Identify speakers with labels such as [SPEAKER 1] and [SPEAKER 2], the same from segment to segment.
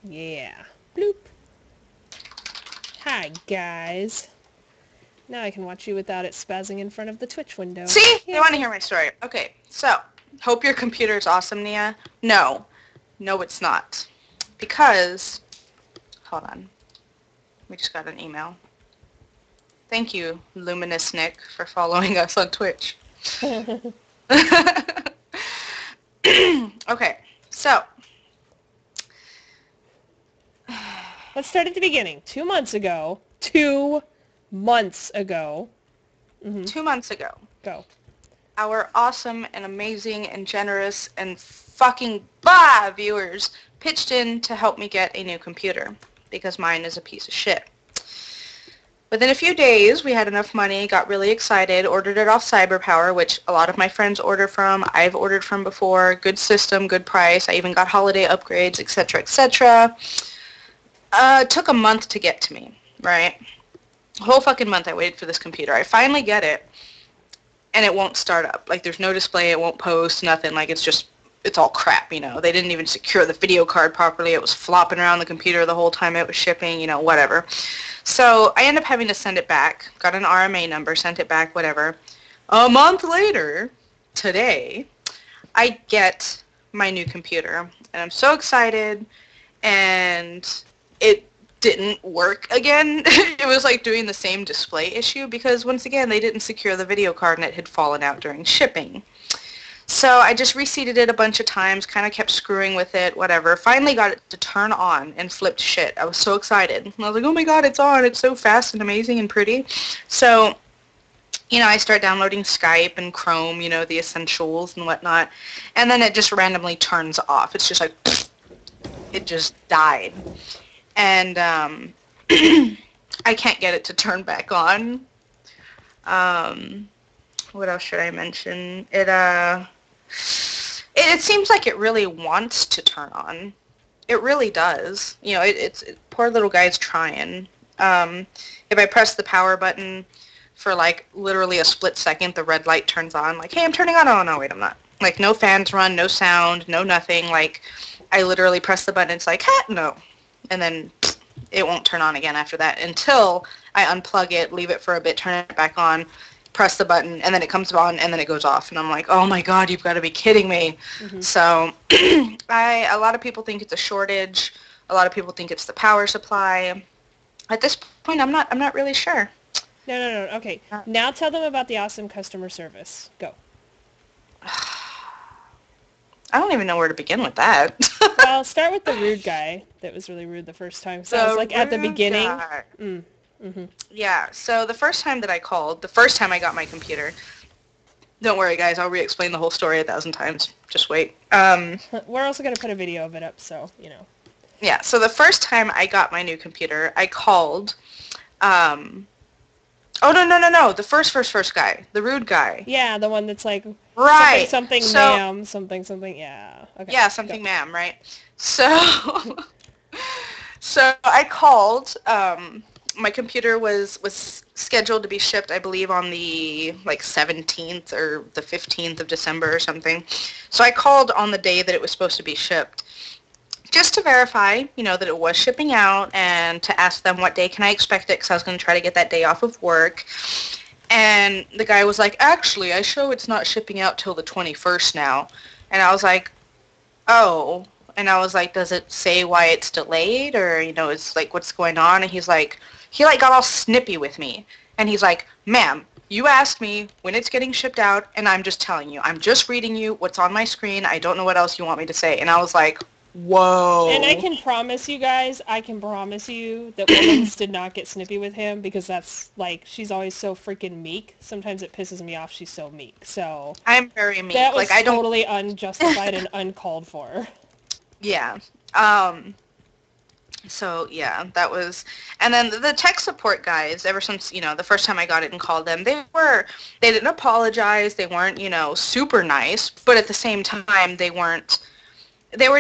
[SPEAKER 1] Yeah. Bloop. Hi, guys. Now I can watch you without it spazzing in front of the Twitch window.
[SPEAKER 2] See? They want to
[SPEAKER 1] Yay.
[SPEAKER 2] hear my story. Okay, so, hope your computer is awesome, Nia. No. No, it's not. Because, hold on. We just got an email. Thank you, Luminous Nick, for following us on Twitch. Okay, so.
[SPEAKER 1] Let's start at the beginning. 2 months ago. 2 months ago.
[SPEAKER 2] 2 months ago.
[SPEAKER 1] Go.
[SPEAKER 2] Our awesome and amazing and generous and fucking viewers pitched in to help me get a new computer because mine is a piece of shit. Within a few days, we had enough money, got really excited, ordered it off CyberPower, which a lot of my friends order from. I've ordered from before. Good system, good price. I even got holiday upgrades, etc., etc. Took a month to get to me, right? A whole fucking month I waited for this computer. I finally get it, and it won't start up. Like, there's no display, it won't post, nothing. Like, it's all crap, you know. They didn't even secure the video card properly. It was flopping around the computer the whole time it was shipping, you know, whatever. So I ended up having to send it back. Got an RMA number, sent it back, whatever. A month later, today, I get my new computer. And I'm so excited, and it didn't work again. It was like doing the same display issue because, once again, they didn't secure the video card and it had fallen out during shipping. So I just reseated it a bunch of times, kind of kept screwing with it, whatever. Finally got it to turn on and flipped shit. I was so excited. And I was like, oh my god, it's on. It's so fast and amazing and pretty. So, you know, I start downloading Skype and Chrome, you know, the essentials and whatnot. And then it just randomly turns off. It's just like, it just died. And I can't get it to turn back on. What else should I mention? It seems like it really wants to turn on. It really does. You know, poor little guy's trying. If I press the power button for like literally a split second, the red light turns on. Like, hey, I'm turning on. Oh no, wait, I'm not. Like, no fans run, no sound, no nothing. Like, I literally press the button. It's like, ha, no, and then it won't turn on again after that until I unplug it, leave it for a bit, turn it back on, press the button, and then it comes on, and then it goes off. And I'm like, oh my god, you've got to be kidding me. Mm-hmm. So a lot of people think it's a shortage. A lot of people think it's the power supply. At this point, I'm not really sure.
[SPEAKER 1] No. Okay. Now tell them about the awesome customer service. Go.
[SPEAKER 2] I don't even know where to begin with that.
[SPEAKER 1] Well, start with the rude guy that was really rude the first time. So it was like at the beginning. Mm-hmm.
[SPEAKER 2] Yeah, so the first time that I called, the first time I got my computer, don't worry guys, I'll re-explain the whole story 1,000 times. Just wait.
[SPEAKER 1] We're also going to put a video of it up, so, you know.
[SPEAKER 2] Yeah, so the first time I got my new computer, I called, oh, no, the first guy, the rude guy.
[SPEAKER 1] Yeah, the one that's like,
[SPEAKER 2] right.
[SPEAKER 1] something, ma'am, something, yeah. Okay.
[SPEAKER 2] Yeah, something, ma'am, right? So, so I called, my computer was scheduled to be shipped, I believe, on the, like, 17th or the 15th of December or something. So I called on the day that it was supposed to be shipped, just to verify, you know, that it was shipping out and to ask them what day can I expect it, because I was going to try to get that day off of work. And the guy was like, actually, I show it's not shipping out till the 21st now. And I was like, oh. And I was like, does it say why it's delayed? Or, you know, it's like, what's going on? And he's like, he like got all snippy with me. And he's like, ma'am, you asked me when it's getting shipped out, and I'm just telling you. I'm just reading you what's on my screen. I don't know what else you want me to say. And I was like, whoa.
[SPEAKER 1] And I can promise you guys, that Woodlands did not get snippy with him, because that's, like, she's always so freaking meek. Sometimes it pisses me off she's so meek. So
[SPEAKER 2] I'm very meek.
[SPEAKER 1] That was
[SPEAKER 2] like,
[SPEAKER 1] totally unjustified and uncalled for.
[SPEAKER 2] Yeah. So, yeah, that was... And then the tech support guys, ever since, you know, the first time I got it and called them, they didn't apologize. They weren't, you know, super nice. But at the same time, they were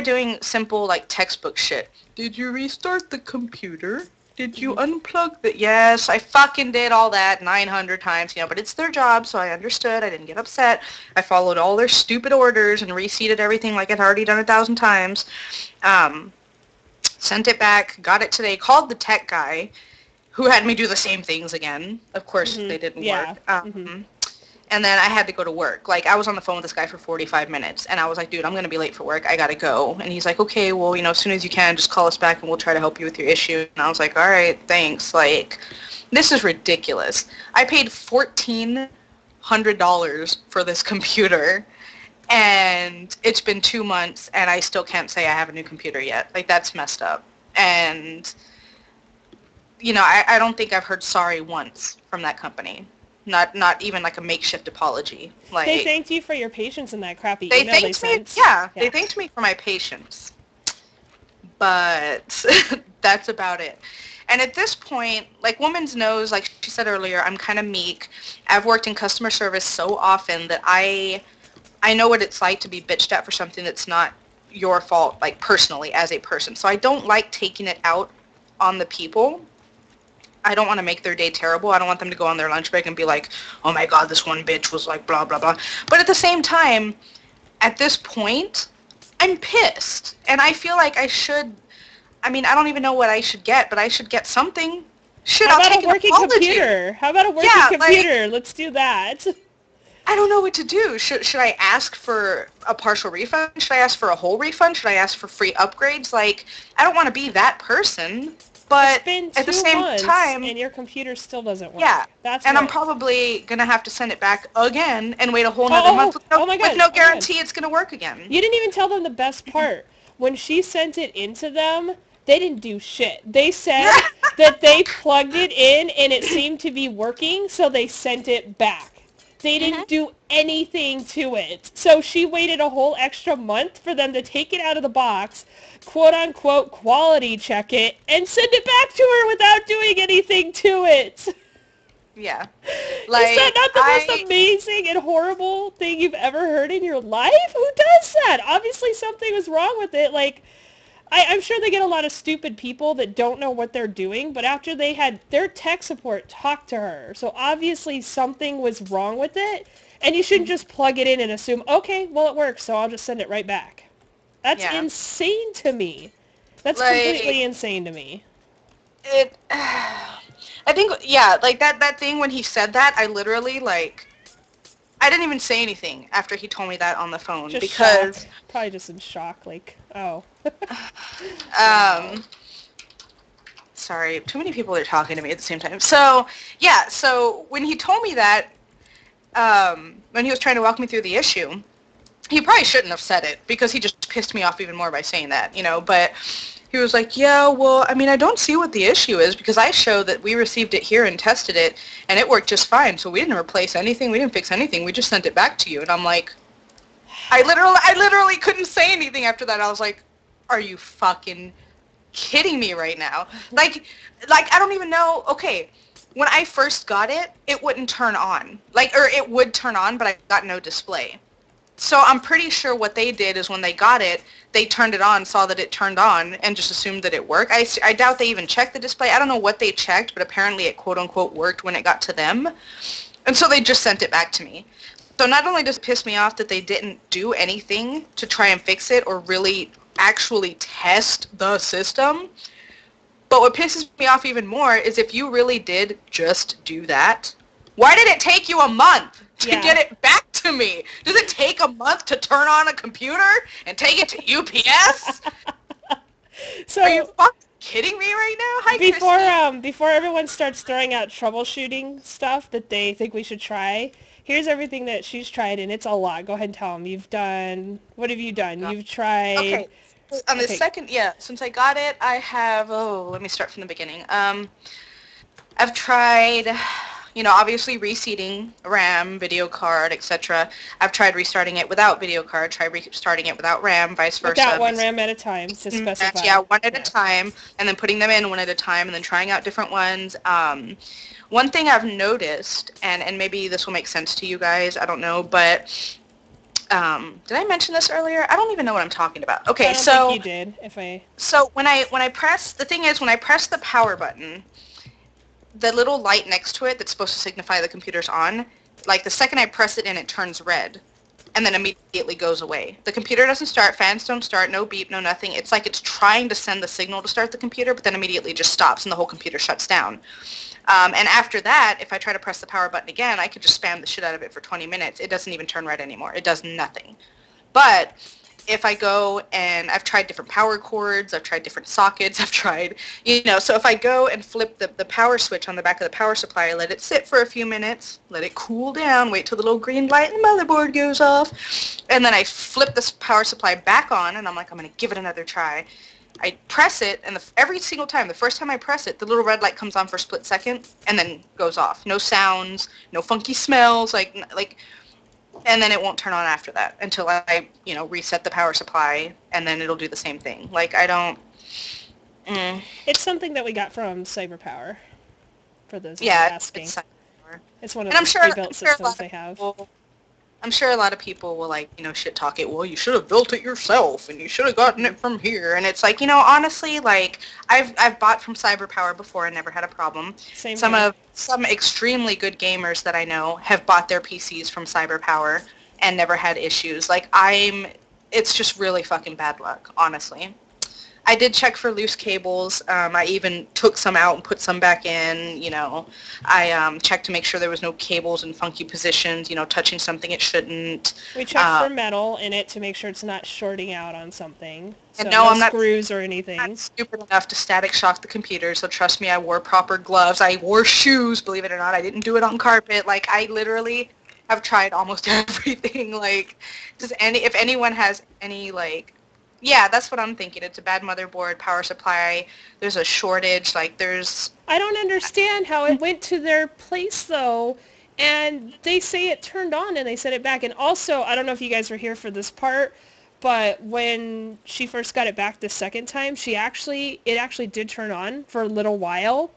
[SPEAKER 2] doing simple, like, textbook shit. Did you restart the computer? Did you unplug the... Yes, I fucking did all that 900 times, you know, but it's their job, so I understood. I didn't get upset. I followed all their stupid orders and reseated everything like I'd already done 1,000 times. Sent it back, got it today, called the tech guy, who had me do the same things again. Of course, they didn't
[SPEAKER 1] Yeah.
[SPEAKER 2] work. And then I had to go to work. Like, I was on the phone with this guy for 45 minutes, and I was like, dude, I'm going to be late for work. I got to go. And he's like, okay, well, as soon as you can, just call us back, and we'll try to help you with your issue. And I was like, all right, thanks. Like, this is ridiculous. I paid $1,400 for this computer, and it's been 2 months, and I still can't say I have a new computer yet. Like, that's messed up. And, I don't think I've heard sorry once from that company. Not even like a makeshift apology. Like,
[SPEAKER 1] they thanked you for your patience in that crappy
[SPEAKER 2] they
[SPEAKER 1] email
[SPEAKER 2] thanked
[SPEAKER 1] they
[SPEAKER 2] me.
[SPEAKER 1] sent.
[SPEAKER 2] Yeah, they thanked me for my patience. But that's about it. And at this point, like, woman's knows, like she said earlier, I'm kind of meek. I've worked in customer service so often that I know what it's like to be bitched at for something that's not your fault, like, personally, as a person. So I don't like taking it out on the people. I don't want to make their day terrible. I don't want them to go on their lunch break and be like, oh my God, this one bitch was like blah, blah, blah. But at the same time, at this point, I'm pissed. And I feel like I should, I don't even know what I should get, but I should get something. Shit,
[SPEAKER 1] How
[SPEAKER 2] I'll
[SPEAKER 1] about
[SPEAKER 2] take
[SPEAKER 1] a
[SPEAKER 2] an
[SPEAKER 1] working
[SPEAKER 2] apology.
[SPEAKER 1] computer? How about a working computer? Let's do that.
[SPEAKER 2] I don't know what to do. Should I ask for a partial refund? Should I ask for a whole refund? Should I ask for free upgrades? Like, I don't want to be that person. But
[SPEAKER 1] it's been
[SPEAKER 2] at the
[SPEAKER 1] 2
[SPEAKER 2] same
[SPEAKER 1] months,
[SPEAKER 2] time,
[SPEAKER 1] and your computer still doesn't work.
[SPEAKER 2] yeah,
[SPEAKER 1] That's
[SPEAKER 2] and
[SPEAKER 1] what...
[SPEAKER 2] I'm probably gonna have to send it back again and wait a whole nother month with no guarantee it's gonna work again.
[SPEAKER 1] You didn't even tell them the best part. When she sent it into them, they didn't do shit. They said that they plugged it in and it seemed to be working, so they sent it back. They didn't do anything to it. So she waited a whole extra month for them to take it out of the box, quote-unquote quality check it, and send it back to her without doing anything to it.
[SPEAKER 2] Yeah.
[SPEAKER 1] Like, is that not the most amazing and horrible thing you've ever heard in your life? Who does that? Obviously something was wrong with it. Like, I'm sure they get a lot of stupid people that don't know what they're doing, but after they had their tech support talk to her, so obviously something was wrong with it, and you shouldn't just plug it in and assume, okay, well, it works, so I'll just send it right back. That's insane to me. That's completely insane to me.
[SPEAKER 2] I think, like, that thing when he said that, I literally, like, I didn't even say anything after he told me that on the phone.
[SPEAKER 1] Just
[SPEAKER 2] because...
[SPEAKER 1] shocked. Probably just in shock, like, oh.
[SPEAKER 2] Sorry, too many people are talking to me at the same time. So, yeah, so when he told me that, when he was trying to walk me through the issue, he probably shouldn't have said it, because he just pissed me off even more by saying that, but he was like, yeah, well, I don't see what the issue is, because I show that we received it here and tested it, and it worked just fine, so we didn't replace anything, we didn't fix anything, we just sent it back to you. And I'm like, I literally couldn't say anything after that. I was like, are you fucking kidding me right now? Like, I don't even know. Okay, when I first got it, it wouldn't turn on. Or it would turn on, but I got no display. So I'm pretty sure what they did is when they got it, they turned it on, saw that it turned on, and just assumed that it worked. I doubt they even checked the display. I don't know what they checked, but apparently it quote-unquote worked when it got to them. And so they just sent it back to me. So not only does it piss me off that they didn't do anything to try and fix it or really actually test the system, but what pisses me off even more is if you really did just do that, why did it take you a month to get it back to me? Does it take a month to turn on a computer and take it to UPS?
[SPEAKER 1] So,
[SPEAKER 2] are you fucking kidding me right now? Hi,
[SPEAKER 1] before everyone starts throwing out troubleshooting stuff that they think we should try, here's everything that she's tried, and it's a lot. Go ahead and tell them. What have you done? You've tried...
[SPEAKER 2] Okay. On the second, since I got it, I have, let me start from the beginning. I've tried, obviously reseating RAM, video card, etc. I've tried restarting it without video card, tried restarting it without RAM, vice versa.
[SPEAKER 1] Without one RAM at a time, to specify.
[SPEAKER 2] Yeah, one at a time, and then putting them in one at a time, and then trying out different ones. One thing I've noticed, and maybe this will make sense to you guys, I don't know, but did I mention this earlier? I don't even know what I'm talking about. Okay,
[SPEAKER 1] I don't think you did.
[SPEAKER 2] So when I press, the thing is, when I press the power button, the little light next to it that's supposed to signify the computer's on, like the second I press it in, it turns red. and then immediately goes away. The computer doesn't start, fans don't start, no beep, no nothing. It's like it's trying to send the signal to start the computer, but then immediately just stops and the whole computer shuts down. And after that, if I try to press the power button again, I could just spam the shit out of it for 20 minutes. It doesn't even turn red anymore. It does nothing. But if I go and I've tried different power cords, I've tried different sockets, I've tried, so if I go and flip the power switch on the back of the power supply, let it sit for a few minutes, let it cool down, wait till the little green light in the motherboard goes off, and then I flip this power supply back on, and I'm like, I'm going to give it another try. I press it, and every single time, the first time I press it, the little red light comes on for a split second, and then goes off. No sounds, no funky smells, and then it won't turn on after that until I, reset the power supply, and then it'll do the same thing. I don't...
[SPEAKER 1] It's something that we got from CyberPower, for those who are asking. It's one of the pre-built systems they have.
[SPEAKER 2] I'm sure a lot of people will, shit talk it. Well, you should have built it yourself, and you should have gotten it from here. And it's honestly, I've bought from CyberPower before and never had a problem.
[SPEAKER 1] Same
[SPEAKER 2] Some extremely good gamers that I know have bought their PCs from CyberPower and never had issues. It's just really fucking bad luck, honestly. I did check for loose cables. I even took some out and put some back in, I checked to make sure there was no cables in funky positions, touching something it shouldn't.
[SPEAKER 1] We checked for metal in it to make sure it's not shorting out on something. So
[SPEAKER 2] and no, I'm not
[SPEAKER 1] screws or anything.
[SPEAKER 2] I'm not stupid enough to static shock the computer, so trust me, I wore proper gloves. I wore shoes, believe it or not. I didn't do it on carpet. I literally have tried almost everything. If anyone has any, yeah, that's what I'm thinking. It's a bad motherboard, power supply. There's a shortage. I
[SPEAKER 1] don't understand how it went to their place, though, and they say it turned on and they set it back. And also, I don't know if you guys were here for this part, but when she first got it back the second time, it actually did turn on for a little while,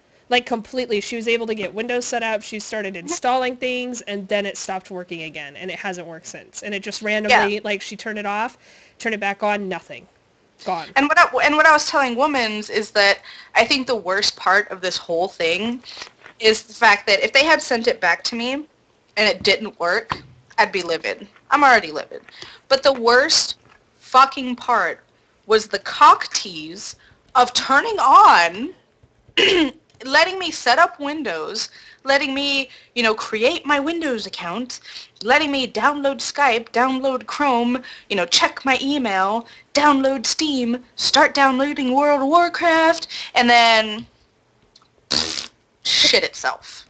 [SPEAKER 1] completely. She was able to get Windows set up. She started installing things, and then it stopped working again, and it hasn't worked since. And it just randomly, she turned it off, turn it back on, nothing. Gone.
[SPEAKER 2] And what I was telling Womans is that I think the worst part of this whole thing is the fact that if they had sent it back to me and it didn't work, I'd be livid. I'm already livid. But the worst fucking part was the cock tease of turning on, letting me set up Windows, letting me, create my Windows account, letting me download Skype, download Chrome, check my email, download Steam, start downloading World of Warcraft, and then shit itself.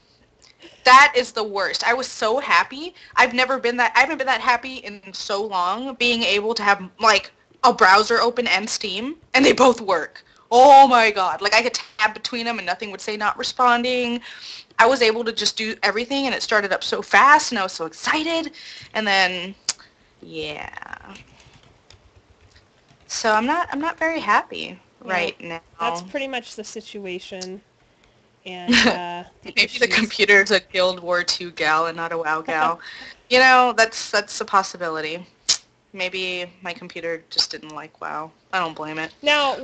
[SPEAKER 2] That is the worst. I was so happy. I haven't been that happy in so long, being able to have, a browser open and Steam, and they both work. Oh my god. I could tab between them and nothing would say not responding. I was able to just do everything, and it started up so fast, and I was so excited. And then, yeah. So I'm not very happy right now.
[SPEAKER 1] That's pretty much the situation. And
[SPEAKER 2] maybe the computer's a Guild War II gal and not a WoW gal. That's a possibility. Maybe my computer just didn't like WoW. I don't blame it.
[SPEAKER 1] Now,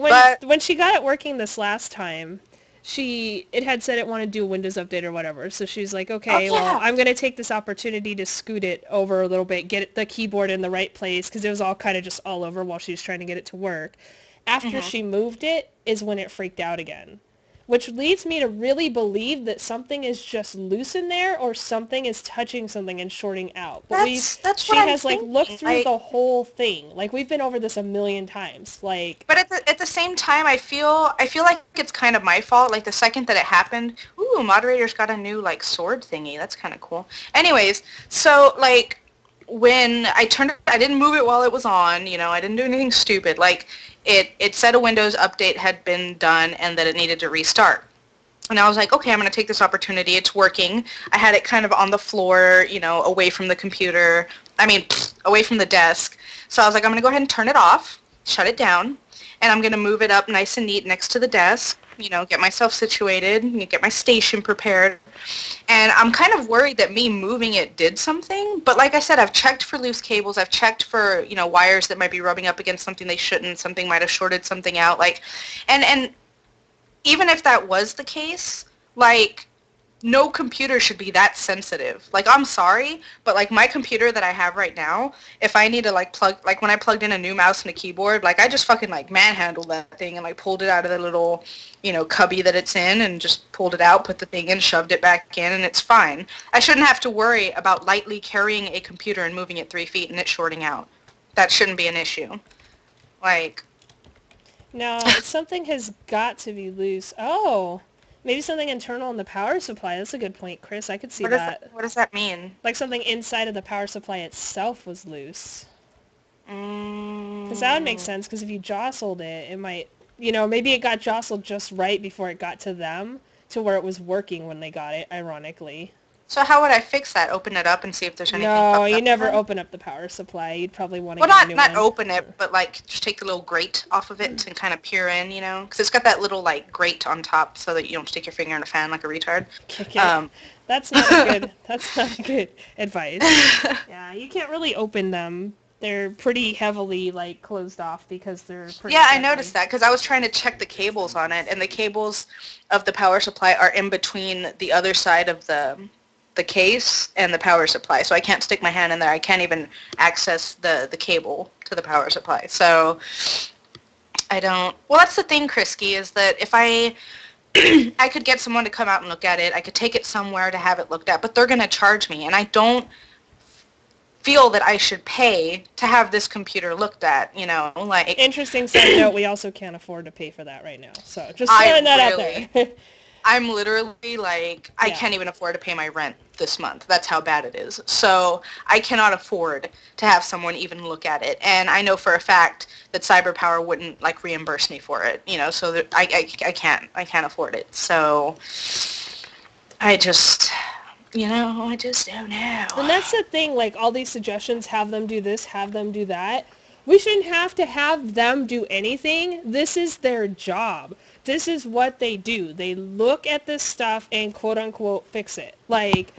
[SPEAKER 1] when she got it working this last time, it had said it wanted to do a Windows update or whatever. So she's like, okay, well, I'm going to take this opportunity to scoot it over a little bit, get the keyboard in the right place, because it was all kind of just all over while she was trying to get it to work. After she moved it is when it freaked out again, which leads me to really believe that something is just loose in there, or something is touching something and shorting out. But she has looked through the whole thing. We've been over this a million times. But
[SPEAKER 2] at the same time, I feel like it's kind of my fault. The second that it happened, ooh, moderator's got a new sword thingy. That's kind of cool. Anyways, so when I turned it, I didn't move it while it was on. I didn't do anything stupid. It said a Windows update had been done and that it needed to restart. And I was like, okay, I'm going to take this opportunity. It's working. I had it kind of on the floor, away from the computer. Away from the desk. So I was like, I'm going to go ahead and turn it off, shut it down, and I'm going to move it up nice and neat next to the desk, get myself situated, get my station prepared. And I'm kind of worried that me moving it did something. But like I said, I've checked for loose cables. I've checked for, wires that might be rubbing up against something they shouldn't. Something might have shorted something out. And even if that was the case, no computer should be that sensitive. Like, I'm sorry, but like my computer that I have right now, if I need to like plug, like when I plugged in a new mouse and a keyboard, like I just fucking like manhandled that thing and like pulled it out of the little, you know, cubby that it's in and just pulled it out, put the thing in, shoved it back in, and it's fine. I shouldn't have to worry about lightly carrying a computer and moving it 3 feet and it shorting out. That shouldn't be an issue. Like,
[SPEAKER 1] No, something has got to be loose. Oh, maybe something internal in the power supply. That's a good point, Chris. I could see that.
[SPEAKER 2] What does that mean?
[SPEAKER 1] Like something inside of the power supply itself was loose. Because that would make
[SPEAKER 2] Mm.
[SPEAKER 1] sense, because if you jostled it, it might, you know, maybe it got jostled just right before it got to them, to where it was working when they got it, ironically.
[SPEAKER 2] So how would I fix that? Open it up and see if there's anything
[SPEAKER 1] No,
[SPEAKER 2] fucked
[SPEAKER 1] you
[SPEAKER 2] up
[SPEAKER 1] never
[SPEAKER 2] with it?
[SPEAKER 1] open up the power supply. You'd probably want to
[SPEAKER 2] Well,
[SPEAKER 1] get a new
[SPEAKER 2] not
[SPEAKER 1] one.
[SPEAKER 2] open it, but like just take the little grate off of it and kind of peer in, you know? Because it's got that little like grate on top so that you don't stick your finger in a fan like a retard.
[SPEAKER 1] Kick it. That's not a good. That's not a good advice. Yeah, you can't really open them. They're pretty heavily like closed off because they're pretty
[SPEAKER 2] Yeah, I
[SPEAKER 1] heavy.
[SPEAKER 2] noticed that because I was trying to check the cables on it, and the cables of the power supply are in between the other side of the case and the power supply. So I can't stick my hand in there. I can't even access the cable to the power supply. So I don't. Well, that's the thing, Krisky, is that if I could get someone to come out and look at it, I could take it somewhere to have it looked at, but they're going to charge me, and I don't feel that I should pay to have this computer looked at, you know, like...
[SPEAKER 1] Interesting side note, we also can't afford to pay for that right now. So just throwing that out there.
[SPEAKER 2] I'm literally like, I can't even afford to pay my rent this month. That's how bad it is. So I cannot afford to have someone even look at it. And I know for a fact that CyberPower wouldn't like reimburse me for it, you know, so that I can't afford it. So I just, you know, I just don't know.
[SPEAKER 1] And that's the thing, like all these suggestions, have them do this, have them do that. We shouldn't have to have them do anything. This is their job. This is what they do. They look at this stuff and quote unquote fix it. Like,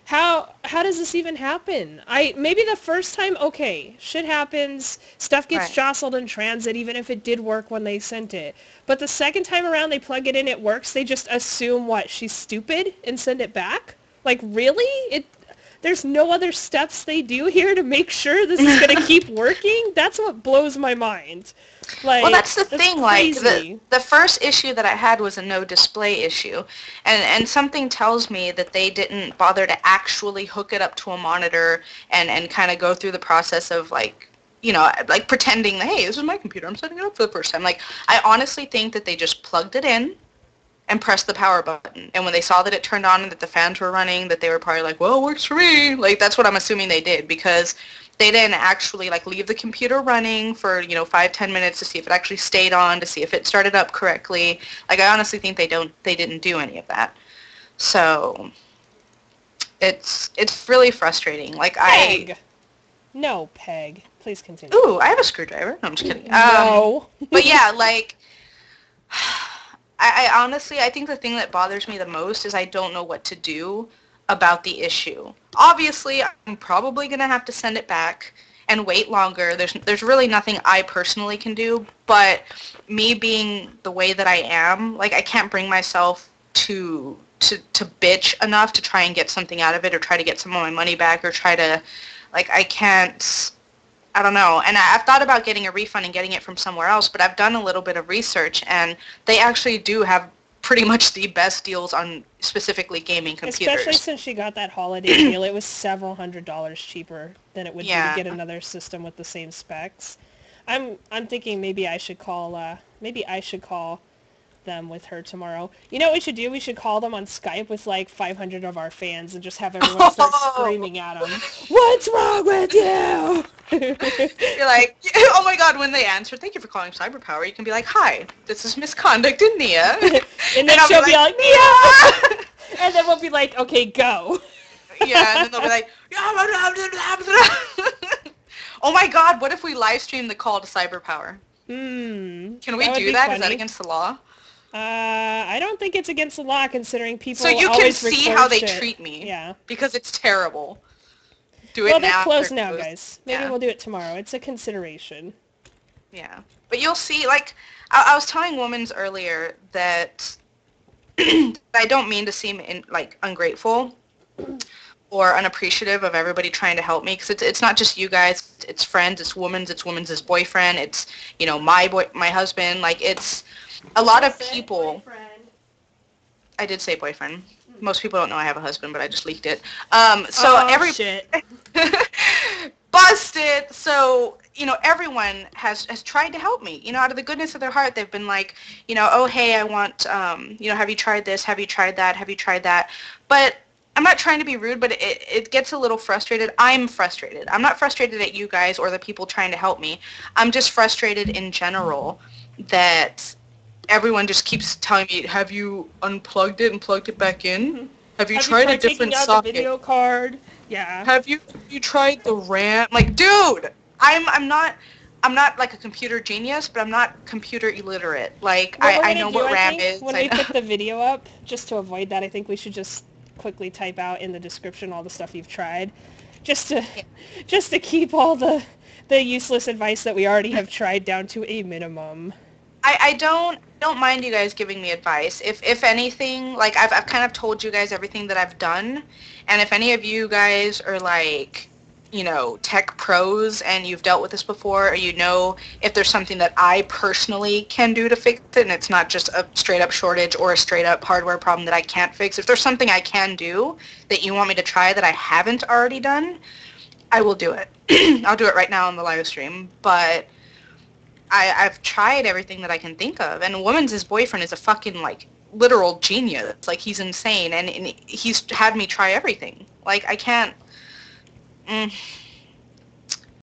[SPEAKER 1] how does this even happen? Maybe the first time, okay, shit happens, stuff gets jostled in transit, even if it did work when they sent it. But the second time around they plug it in, it works, they just assume, what, she's stupid and send it back? Like, really? There's no other steps they do here to make sure this is going to keep working? That's what blows my mind. Like,
[SPEAKER 2] well, that's the thing.
[SPEAKER 1] Crazy.
[SPEAKER 2] Like the first issue that I had was a no display issue, and something tells me that they didn't bother to actually hook it up to a monitor and kind of go through the process of like, you know, like pretending, hey, this is my computer, I'm setting it up for the first time. Like, I honestly think that they just plugged it in and pressed the power button. And when they saw that it turned on and that the fans were running, that they were probably like, well, it works for me. Like, that's what I'm assuming they did, because they didn't actually, like, leave the computer running for, you know, 5-10 minutes to see if it actually stayed on, to see if it started up correctly. Like, I honestly think they didn't do any of that. So, it's really frustrating. Like,
[SPEAKER 1] Peg. No, Peg. Please continue.
[SPEAKER 2] Ooh, I have a screwdriver. No, I'm just kidding.
[SPEAKER 1] No.
[SPEAKER 2] But yeah, like... I honestly, I think the thing that bothers me the most is I don't know what to do about the issue. Obviously, I'm probably going to have to send it back and wait longer. There's really nothing I personally can do, but me being the way that I am, like, I can't bring myself to bitch enough to try and get something out of it or try to get some of my money back or try to, like, I can't... I don't know. And I've thought about getting a refund and getting it from somewhere else, but I've done a little bit of research, and they actually do have pretty much the best deals on specifically gaming computers.
[SPEAKER 1] Especially since she got that holiday deal. It was several $100s cheaper than it would be to get another system with the same specs. I'm thinking maybe I should call them with her tomorrow. You know what we should do? We should call them on Skype with like 500 of our fans and just have everyone start screaming at them. What's wrong with you?
[SPEAKER 2] You're like, oh my god, when they answer, thank you for calling CyberPower, you can be like, hi, this is misconduct in Niea.
[SPEAKER 1] And then she'll be like, Niea! And then we'll be like, okay, go.
[SPEAKER 2] Yeah, and then they'll be like, oh my god, what if we live stream the call to CyberPower? Can we do that? Funny. Is that against the law?
[SPEAKER 1] I don't think it's against the law, considering people
[SPEAKER 2] so you
[SPEAKER 1] always
[SPEAKER 2] can see how they
[SPEAKER 1] shit.
[SPEAKER 2] treat me.
[SPEAKER 1] Yeah.
[SPEAKER 2] Because it's terrible. Do it
[SPEAKER 1] well,
[SPEAKER 2] now.
[SPEAKER 1] they're closed now, guys. Maybe we'll do it tomorrow. It's a consideration.
[SPEAKER 2] Yeah. But you'll see, like, I was telling Womans earlier that I don't mean to seem ungrateful or unappreciative of everybody trying to help me, because it's not just you guys, it's friends, it's women's boyfriend, it's, my husband, like, it's a lot of people.
[SPEAKER 1] Boyfriend.
[SPEAKER 2] I did say boyfriend. Most people don't know I have a husband, but I just leaked it.
[SPEAKER 1] Shit.
[SPEAKER 2] Busted. So, everyone has tried to help me. Out of the goodness of their heart, they've been like, oh, hey, I want, have you tried this? Have you tried that? Have you tried that? But I'm not trying to be rude, but it gets a little frustrated. I'm frustrated. I'm not frustrated at you guys or the people trying to help me. I'm just frustrated in general that everyone just keeps telling me, have you unplugged it and plugged it back in? Have you tried a different
[SPEAKER 1] taking out
[SPEAKER 2] socket?
[SPEAKER 1] the video card? Yeah.
[SPEAKER 2] Have you tried the RAM? Like, dude, I'm not like a computer genius, but I'm not computer illiterate. Like, I know what RAM is.
[SPEAKER 1] When we put the video up, just to avoid that, I think we should just quickly type out in the description all the stuff you've tried, just to keep all the useless advice that we already have tried down to a minimum.
[SPEAKER 2] I don't mind you guys giving me advice. If anything, like, I've kind of told you guys everything that I've done, and if any of you guys are like, tech pros and you've dealt with this before, or if there's something that I personally can do to fix it, and it's not just a straight up shortage or a straight up hardware problem that I can't fix, if there's something I can do that you want me to try that I haven't already done, I will do it. I'll do it right now on the live stream, but I've tried everything that I can think of, and Woman's boyfriend is a fucking, like, literal genius. Like, he's insane, and he's had me try everything. Like, I can't...